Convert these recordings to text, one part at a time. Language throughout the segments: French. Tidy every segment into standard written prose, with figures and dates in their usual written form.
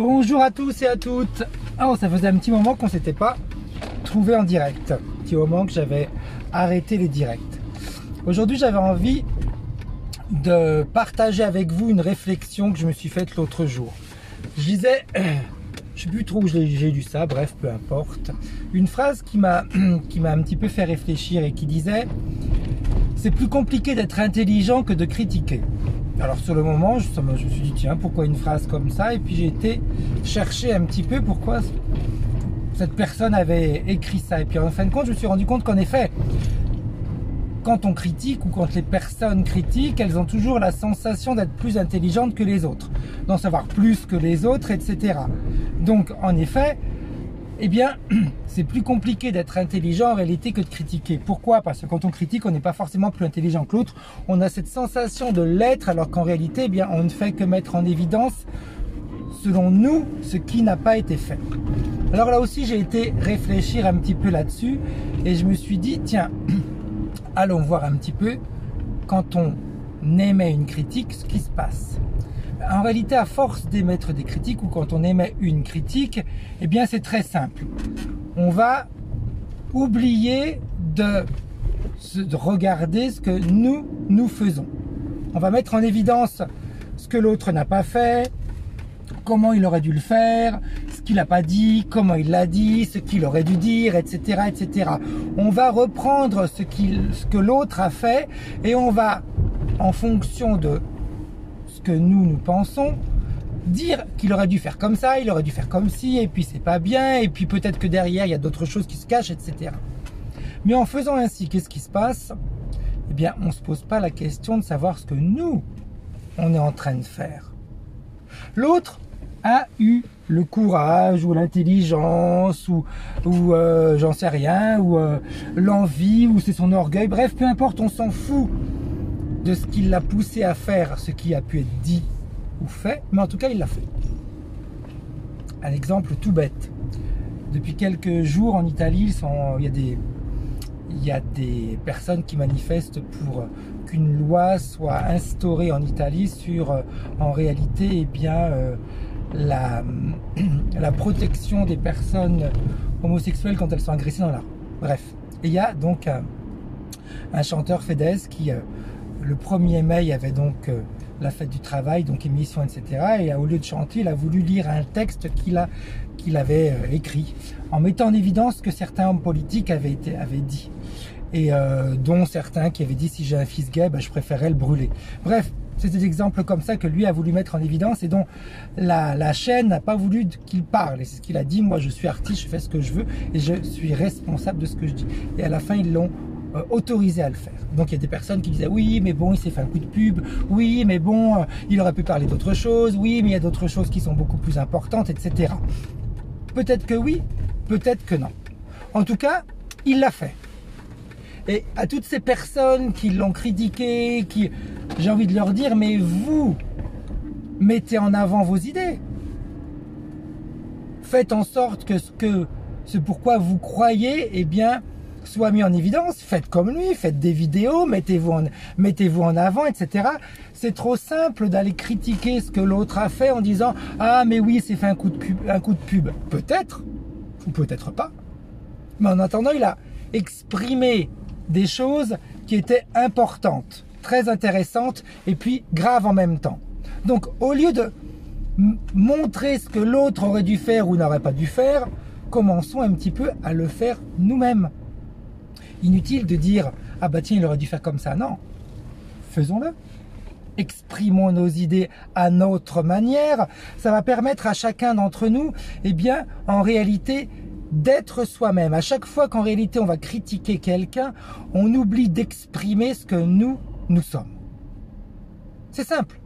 Bonjour à tous et à toutes. Alors ça faisait un petit moment qu'on ne s'était pas trouvé en direct. Un petit moment que j'avais arrêté les directs. Aujourd'hui j'avais envie de partager avec vous une réflexion que je me suis faite l'autre jour. Je disais, je sais plus trop où j'ai lu ça, bref, peu importe. Une phrase qui m'a un petit peu fait réfléchir et qui disait: c'est plus compliqué d'être intelligent que de critiquer. Alors sur le moment, je me suis dit tiens, pourquoi une phrase comme ça? Et puis j'ai été chercher un petit peu pourquoi cette personne avait écrit ça. Et puis en fin de compte, je me suis rendu compte qu'en effet, quand on critique ou quand les personnes critiquent, elles ont toujours la sensation d'être plus intelligentes que les autres, d'en savoir plus que les autres, etc. Donc en effet, eh bien, c'est plus compliqué d'être intelligent en réalité que de critiquer. Pourquoi? Parce que quand on critique, on n'est pas forcément plus intelligent que l'autre. On a cette sensation de l'être, alors qu'en réalité, eh bien, on ne fait que mettre en évidence, selon nous, ce qui n'a pas été fait. Alors là aussi, j'ai été réfléchir un petit peu là-dessus et je me suis dit, tiens, allons voir un petit peu, quand on émet une critique, ce qui se passe. En réalité, à force d'émettre des critiques ou quand on émet une critique, eh bien c'est très simple. On va oublier de regarder ce que nous faisons. On va mettre en évidence ce que l'autre n'a pas fait, comment il aurait dû le faire, ce qu'il n'a pas dit, comment il l'a dit, ce qu'il aurait dû dire, etc., etc. On va reprendre ce que l'autre a fait et on va, en fonction de que nous pensons, dire qu'il aurait dû faire comme ça, il aurait dû faire comme ci, et puis c'est pas bien, et puis peut-être que derrière il y a d'autres choses qui se cachent, etc. Mais en faisant ainsi, qu'est-ce qui se passe? Eh bien, on se pose pas la question de savoir ce que nous, on est en train de faire. L'autre a eu le courage, ou l'intelligence, ou j'en sais rien, ou l'envie, ou c'est son orgueil, bref, peu importe, on s'en fout de ce qui l'a poussé à faire ce qui a pu être dit ou fait, mais en tout cas il l'a fait. Un exemple tout bête. Depuis quelques jours en Italie, il y a des personnes qui manifestent pour qu'une loi soit instaurée en Italie sur, en réalité, eh bien, la protection des personnes homosexuelles quand elles sont agressées dans la rue. Bref, et il y a donc un chanteur Fedez qui le 1er mai, il y avait donc la fête du travail, donc émission, etc. Et au lieu de chanter, il a voulu lire un texte qu'il avait écrit, en mettant en évidence ce que certains hommes politiques avaient dit. Et dont certains qui avaient dit, si j'ai un fils gay, ben, je préférerais le brûler. Bref, c'est des exemples comme ça que lui a voulu mettre en évidence et dont la chaîne n'a pas voulu qu'il parle. Et c'est ce qu'il a dit: moi je suis artiste, je fais ce que je veux et je suis responsable de ce que je dis. Et à la fin, ils l'ont autorisé à le faire. Donc il y a des personnes qui disaient: oui mais bon, il s'est fait un coup de pub, oui mais bon, il aurait pu parler d'autre chose, oui mais il y a d'autres choses qui sont beaucoup plus importantes, etc. Peut-être que oui, peut-être que non. En tout cas, il l'a fait. Et à toutes ces personnes qui l'ont critiqué, j'ai envie de leur dire: mais vous, mettez en avant vos idées. Faites en sorte que ce pourquoi vous croyez, eh bien, soit mis en évidence. Faites comme lui, faites des vidéos, mettez-vous en avant, etc. C'est trop simple d'aller critiquer ce que l'autre a fait en disant: ah mais oui, c'est fait un coup de pub. Peut-être, ou peut-être pas. Mais en attendant, il a exprimé des choses qui étaient importantes, très intéressantes et puis graves en même temps. Donc au lieu de montrer ce que l'autre aurait dû faire ou n'aurait pas dû faire, commençons un petit peu à le faire nous-mêmes. Inutile de dire: ah bah tiens, il aurait dû faire comme ça. Non, faisons-le. Exprimons nos idées à notre manière. Ça va permettre à chacun d'entre nous, eh bien, en réalité, d'être soi-même. À chaque fois qu'en réalité on va critiquer quelqu'un, on oublie d'exprimer ce que nous sommes. C'est simple.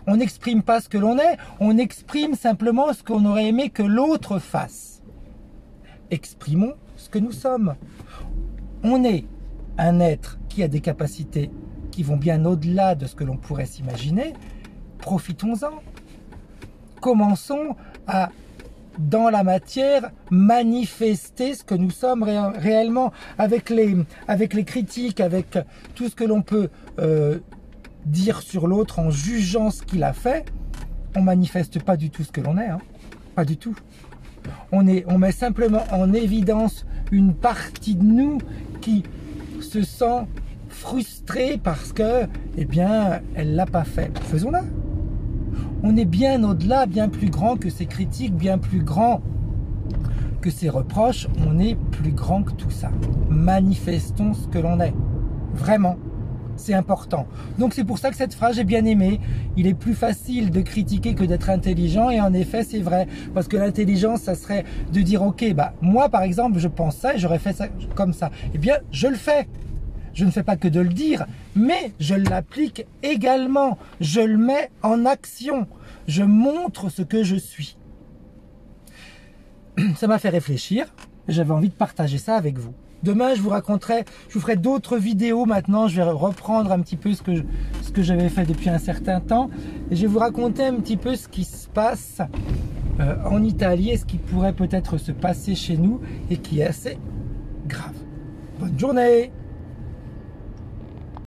On n'exprime pas ce que l'on est, on exprime simplement ce qu'on aurait aimé que l'autre fasse. Exprimons ce que nous sommes. On est un être qui a des capacités qui vont bien au-delà de ce que l'on pourrait s'imaginer. Profitons-en. Commençons à, dans la matière, manifester ce que nous sommes réellement, avec les critiques, avec tout ce que l'on peut dire sur l'autre en jugeant ce qu'il a fait. on manifeste pas du tout ce que l'on est, hein. Pas du tout. On met simplement en évidence une partie de nous qui se sent frustrée parce que, eh bien, elle l'a pas fait. Faisons-la. On est bien au-delà, bien plus grand que ces critiques, bien plus grand que ces reproches. On est plus grand que tout ça. Manifestons ce que l'on est. Vraiment. C'est important. Donc c'est pour ça que cette phrase j'ai bien aimé. Il est plus facile de critiquer que d'être intelligent, et en effet c'est vrai. Parce que l'intelligence, ça serait de dire ok, bah moi par exemple je pense ça et j'aurais fait ça comme ça. Eh bien je le fais. Je ne fais pas que de le dire, mais je l'applique également. Je le mets en action. Je montre ce que je suis. Ça m'a fait réfléchir. J'avais envie de partager ça avec vous. Demain, je vous ferai d'autres vidéos maintenant. Je vais reprendre un petit peu ce que j'avais fait depuis un certain temps. Et je vais vous raconter un petit peu ce qui se passe en Italie et ce qui pourrait peut-être se passer chez nous et qui est assez grave. Bonne journée!